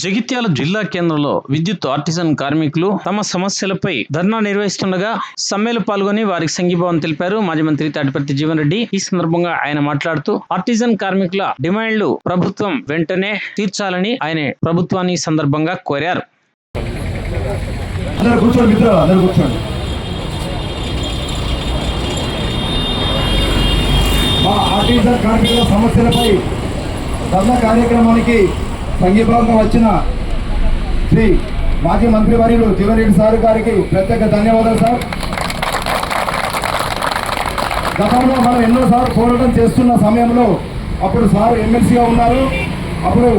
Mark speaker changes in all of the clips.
Speaker 1: జగిత్యాల జిల్లా కేంద్రంలో విద్యుత్ ఆర్టిజన్ కార్మికులు తమ సమస్యలపై ధర్నా నిర్వహిస్తుండగా సమ్మెలో పాల్గొని వారికి సంఘీభావం తెలిపారు మాజీ మంత్రి తాటిపర్తి జీవన్ రెడ్డి. ఈ సందర్భంగా ఆయన మాట్లాడుతూ ఆర్టిజన్ కార్మికుల డిమాండ్లు ప్రభుత్వం వెంటనే తీర్చాలని ఆయన ప్రభుత్వాన్ని సందర్భంగా కోరారు.
Speaker 2: మా ఆర్టిజన్ కార్మికుల సమస్యలపై ధర్నా కార్యక్రమానికి సంఘీభావంగా వచ్చిన శ్రీ మాజీ మంత్రి వర్యులు జీవన్ రెడ్డి సార్ గారికి ప్రత్యేక ధన్యవాదాలు సార్. గతంలో మనం ఎన్నోసార్లు పోరాటం చేస్తున్న సమయంలో అప్పుడు సార్ ఎమ్మెల్సీగా ఉన్నారు. అప్పుడు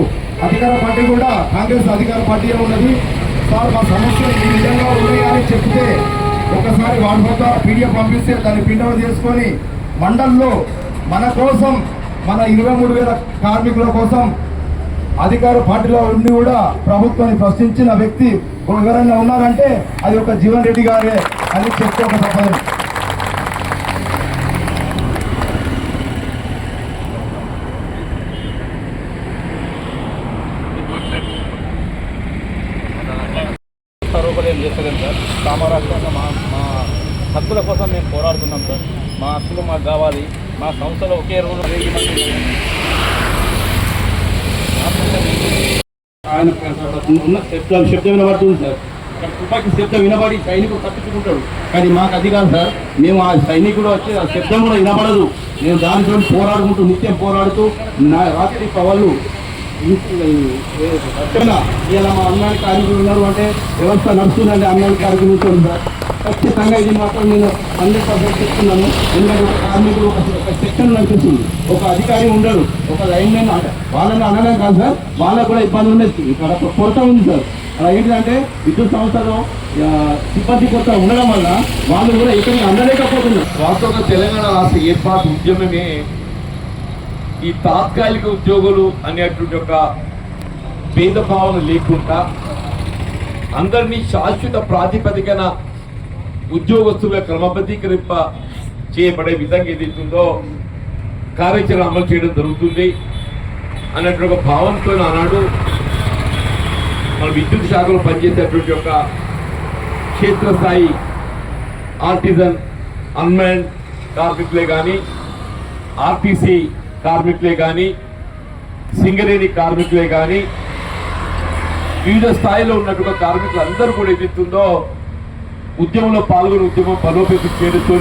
Speaker 2: అధికార పార్టీ కూడా కాంగ్రెస్ అధికార పార్టీగా ఉన్నది. సార్ మా సమస్యలు ఈ విధంగా ఉన్నాయని చెప్తే ఒకసారి వాడి వద్ద పీడిఎఫ్ పంపిస్తే దాన్ని ప్రింట్అవుట్ చేసుకొని మండల్లో మన కోసం మన 23,000 కార్మికుల కోసం అధికార పార్టీలో ఉండి కూడా ప్రభుత్వాన్ని ప్రశ్నించిన వ్యక్తి ఎవరైనా ఉన్నారంటే అది ఒక జీవన్ రెడ్డి గారే అని చెప్తే ఒక తప్పదు.
Speaker 3: సర్వోపదేశం చేస్తలేం సార్. సామరాష్ట్రంగా మా హక్కుల కోసం మేము పోరాడుతున్నాం సార్. మా హక్కులు మాకు కావాలి. మా సంస్థలో ఒకే రోజు ఆయన ఉన్న శబ్దం వినబడుతుంది సార్. తుపాకి శబ్దం వినబడి సైనికుడు తప్పించుకుంటాడు. కానీ మాకు అది కాదు సార్. మేము ఆ సైనికుడు వచ్చి ఆ శబ్దం కూడా వినబడదు. మేము దానితో పోరాడుకుంటూ నిత్యం పోరాడుతూ రాత్రి పవళ్ళు ఇలా మా అమ్మాయి కార్మికులు ఉన్నారు అంటే వ్యవస్థ నడుస్తుందంటే అమ్మాయి కార్మికులు ఉంటుంది సార్. ఖచ్చితంగా ఇది మాత్రం నేను 100% చెప్తున్నాను. ఎందుకంటే ఒక కార్మికులు ఒక సెక్షన్ నడిపిస్తుంది, ఒక అధికారి ఉండరు, ఒక లైన్ మ్యాన్ వాళ్ళని అనడం కాదు సార్. వాళ్ళకు కూడా ఇబ్బంది ఉండేది. ఇక్కడ కొరత ఉంది సార్. అలా ఏంటంటే విద్యుత్ సంస్థలో సిబ్బంది కొరత ఉండడం వల్ల వాళ్ళు కూడా ఎక్కడికి అందలేకపోతున్నారు.
Speaker 4: వాస్తవంగా తెలంగాణ రాష్ట్ర ఏర్పాటు ఉద్యమమే ఈ తాత్కాలిక ఉద్యోగులు అనేటువంటి ఒక భేదభావన లేకుండా అందరినీ శాశ్వత ప్రాతిపదికన ఉద్యోగస్తులుగా క్రమబద్ధీకరింప చేయబడే విధంగా ఏదైతుందో కార్యాచరణ అమలు చేయడం జరుగుతుంది అన్నటువంటి ఒక భావనతో ఆనాడు మన విద్యుత్ శాఖలో పనిచేసేటువంటి ఒక క్షేత్రస్థాయి ఆర్టిజన్ అన్మెన్డ్ కార్మికులే కానీ, ఆర్టీసీ కార్మికులే కానీ, సింగరేణి కార్మికులే కానీ, వివిధ స్థాయిలో ఉన్నటువంటి కార్మికులు అందరూ కూడా ఏదైతుందో ఉద్యమంలో పాల్గొని ఉద్యమం బలోపేతం చేయడంతో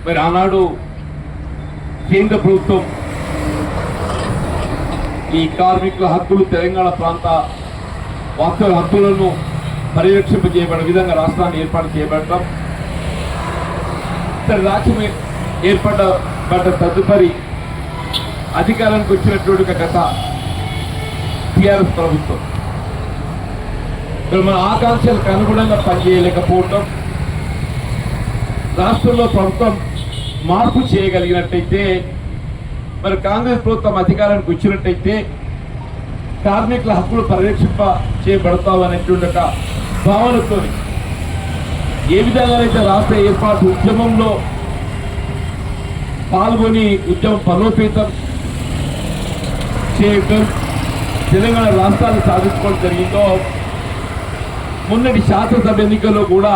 Speaker 4: మరి ఆనాడు కేంద్ర ప్రభుత్వం ఈ కార్మికుల హక్కులు తెలంగాణ ప్రాంత వాస్తవ హక్కులను పరిరక్షింపజేయబడిన విధంగా రాష్ట్రాన్ని ఏర్పాటు చేయబడటం, రాష్ట్రం ఏర్పడ్డ తదుపరి అధికారానికి వచ్చినటువంటి గత టీఆర్ఎస్ ప్రభుత్వం మన ఆకాంక్షలకు అనుగుణంగా పనిచేయలేకపోవటం, రాష్ట్రంలో ప్రభుత్వం మార్పు చేయగలిగినట్టయితే మరి కాంగ్రెస్ ప్రభుత్వం అధికారానికి వచ్చినట్టయితే కార్మికుల హక్కులు పరిరక్షింప చేయబడతామనేటువంటి ఒక భావనతో ఏ విధంగానైతే రాష్ట్ర ఏర్పాటు ఉద్యమంలో పాల్గొని ఉద్యమం బలోపేతం చేయడం, తెలంగాణ రాష్ట్రాన్ని సాధించుకోవడం జరిగిందో మొన్నటి శాసనసభ ఎన్నికల్లో కూడా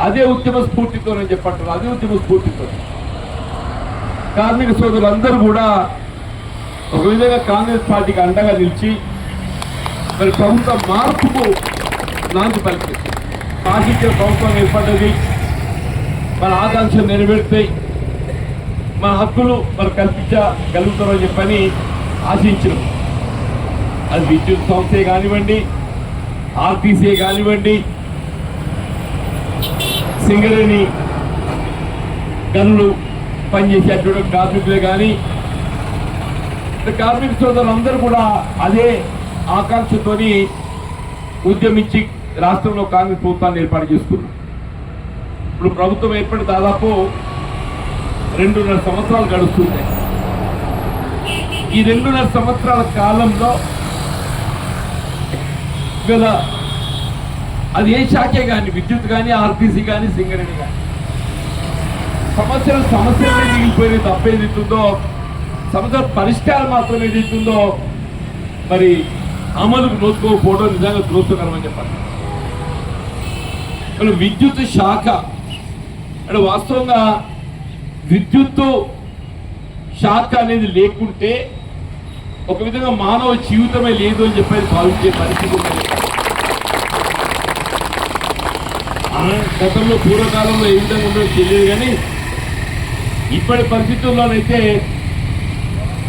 Speaker 4: అదే ఉద్యమ స్ఫూర్తితో నేను చెప్పంటాను. అదే ఉద్యమ స్ఫూర్తితో కార్మిక సోదరులందరూ కూడా ఒక విధంగా కాంగ్రెస్ పార్టీకి అండగా నిలిచి మరి ప్రభుత్వ మార్పుకు నాంది పలికింది. ఆశించిన ప్రభుత్వం ఏర్పడ్డది, మన ఆకాంక్షలు నెరవేరుతాయి, మన హక్కులు మరి కల్పించగలుగుతామని చెప్పని ఆశించడం. అది విద్యుత్ సంస్థే కానివ్వండి, ఆర్టీసీ కానివ్వండి, సింగరేణి గనులు పనిచేసేటువంటి కార్మికులే కానీ, కార్మిక సోదరులందరూ కూడా అదే ఆకాంక్షతోని ఉద్యమించి రాష్ట్రంలో కాంగ్రెస్ ప్రభుత్వాన్ని ఏర్పాటు చేసుకున్నారు. ఇప్పుడు ప్రభుత్వం ఏర్పడి దాదాపు 2.5 సంవత్సరాలు గడుస్తున్నాయి. ఈ 2.5 సంవత్సరాల కాలంలో ఇవాళ అది ఏ శాఖే కానీ, విద్యుత్ కానీ, ఆర్టీసీ కానీ, సింగరేణి కానీ సమస్యలు మిగిలిపోయినది తప్పేదిస్తుందో, సమస్య పరిష్కారం మాత్రం ఏదైతుందో మరి అమలుకు నోచుకోకపోవడం నిజంగా దోషకరమని చెప్పాలి. మరి విద్యుత్ శాఖ అంటే వాస్తవంగా విద్యుత్తు శాఖ అనేది లేకుంటే ఒక విధంగా మానవ జీవితమే లేదు అని చెప్పేది భావించే పరిస్థితి ఉన్నది. గతంలో పూర్వకాలంలో ఏ విధంగా ఉండదో తెలియదు, కానీ ఇప్పటి పరిస్థితుల్లోనైతే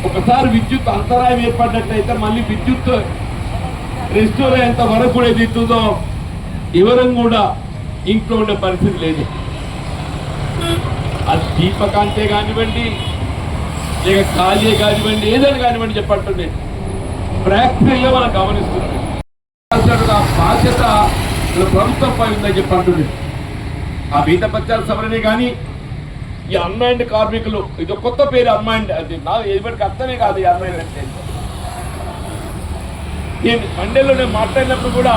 Speaker 4: ఒకసారి విద్యుత్ అంతరాయం ఏర్పడినట్లయితే మళ్ళీ విద్యుత్ రెస్టోర్ అయ్యేంత వరకు కూడా ఏదైతుందో ఎవరం కూడా ఇంట్లో ఉండే పరిస్థితి లేదు. అది దీపకాంతే కానివ్వండి, లేక ఖాళీ కానివ్వండి, ఏదైనా కానివ్వండి చెప్పండి, ప్రాక్టికల్గా మనం గమనిస్తున్నాం. ఆ బాధ్యత ప్రభుత్వంపై ఉందని చెప్పండి. ఆ బీతపత్యాల సవరణే కానీ ఈ అన్మైండ్ కార్మికులు, ఇది కొత్త పేరు అన్మైండ్, అది నాకు ఎవరికి అర్థమే కాదు. ఈ అన్మైండ్ అంటే నేను మండేలో నేను మాట్లాడినప్పుడు కూడా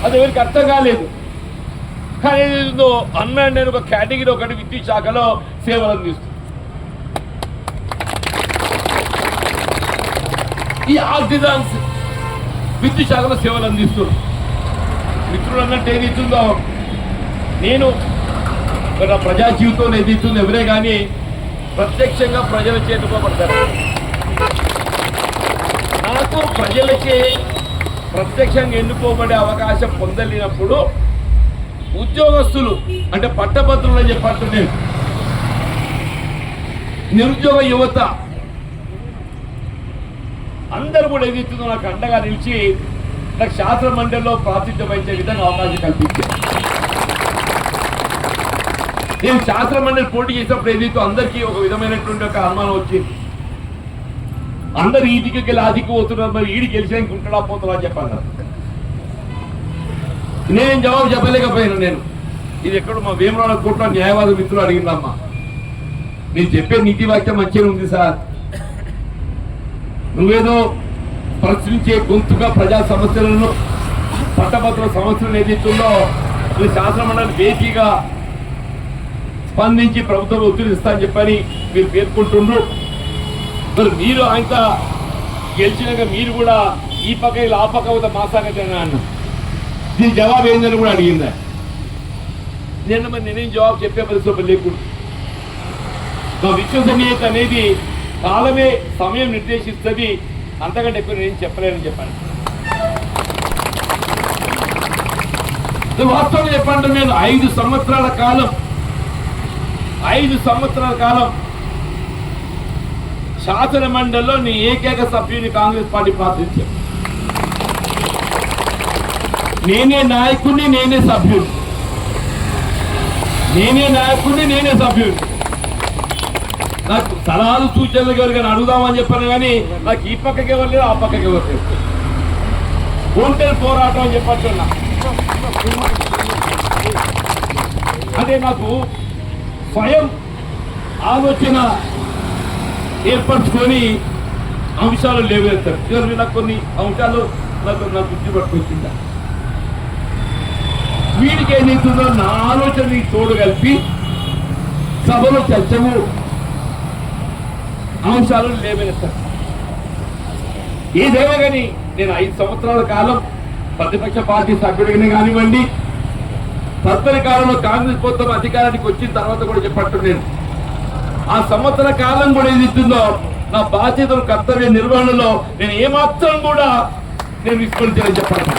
Speaker 4: అది ఎవరికి అర్థం కాలేదు. కానీ ఏదో అన్మైండ్ అని ఒక కేటగిరీ ఒకటి విద్యుత్ శాఖలో సేవలు అందిస్తుంది. ఈ ఆర్టిజన్స్ విద్యుత్ శాఖలో సేవలు అందిస్తున్నారు. మిత్రులు అన్నట్టు ఏది ఇస్తుందో, నేను ప్రజా జీవితంలో ఏది ఇస్తుందో ఎవరే కానీ ప్రత్యక్షంగా ప్రజల చేతుకోబడతారు. నాకు ప్రజలకి ప్రత్యక్షంగా ఎన్నుకోబడే అవకాశం పొందలేనప్పుడు ఉద్యోగస్తులు అంటే పట్టభద్రులు అని చెప్పండి, నిరుద్యోగ యువత అందరూ కూడా ఏదైతుందో నాకు అండగా నిలిచి నాకు శాస్త్ర మండలిలో ప్రాతినిధ్యం వహించే విధంగా అవకాశం కల్పించారు. నేను శాస్త్ర మండలి పోటీ చేసినప్పుడు ఏదైతే అందరికీ ఒక విధమైనటువంటి ఒక అనుమానం వచ్చింది. అందరు ఈదికి వెళ్ళి ఆదికి పోతున్నారు, మరి ఈడి గెలిచడానికి ఉంటాడా పోతున్నా అని చెప్పాను. నేను జవాబు చెప్పలేకపోయాను. నేను ఇది ఎక్కడ మా వేమరాడ కోర్టులో న్యాయవాద మిత్రులు అడిగిందమ్మా, మీరు చెప్పే నీతి వాక్యం మంచిగా ఉంది సార్, నువ్వేదో ప్రశ్నించే గొంతుగా ప్రజా సమస్యలను పట్టభద్రుల సమస్యలను ఏదైతుందో నువ్వు శాసన మండలి బేటీగా స్పందించి ప్రభుత్వం ఒత్తిడి ఇస్తా అని చెప్పని మీరు పేర్కొంటుండ్రు. మరి మీరు ఆయన గెలిచినాక మీరు కూడా ఈ పక్క ఇలా ఆ పక్క అవుతా మా సంగతి అన్న, దీని జవాబు ఏందని కూడా అడిగిందా. నేనేం జవాబు చెప్పే పరిస్థితి లేకుండా నా విశ్వసనీయత అనేది కాలమే సమయం నిర్దేశిస్తుంది, అంతకంటే ఎక్కువ నేను చెప్పలేనని చెప్పాను. వాస్తవంగా చెప్పండి, నేను 5 సంవత్సరాల కాలం శాసన మండలిలో నీ ఏకైక సభ్యుని కాంగ్రెస్ పార్టీ ప్రార్థించాను. నేనే నాయకుడిని, నేనే సభ్యుడు. నాకు సలహాలు సూచనలు ఎవరికైనా అడుగుదామని చెప్పాను, కానీ నాకు ఈ పక్కకి ఎవరు లేదు, ఆ పక్కకి ఎవరు లేదు. ఒంటరి పోరాటం అని చెప్పట్టున్నా. అంటే నాకు స్వయం ఆలోచన ఏర్పరచుకొని అంశాలు లేవేస్తారు. నాకు కొన్ని అంశాలు నాకు దృష్టి పట్టుకొచ్చిందా, వీడికి ఏదైతుందో నా ఆలోచన తోడు కలిపి సభలో చర్చము అంశాలు లేవేస్తారు. ఏదేమో కానీ నేను 5 సంవత్సరాల కాలం ప్రతిపక్ష పార్టీ సభ్యుడిగానే కానివ్వండి, తదుపరి కాలంలో కాంగ్రెస్ ప్రభుత్వం అధికారానికి వచ్చిన తర్వాత కూడా చెప్పట్టు నేను ఆ సంవత్సర కాలం కూడా ఏది ఇస్తుందో నా బాధ్యతలు కర్తవ్య నిర్వహణలో నేను ఏమాత్రం కూడా నేను విస్మరించాలని చెప్పాను.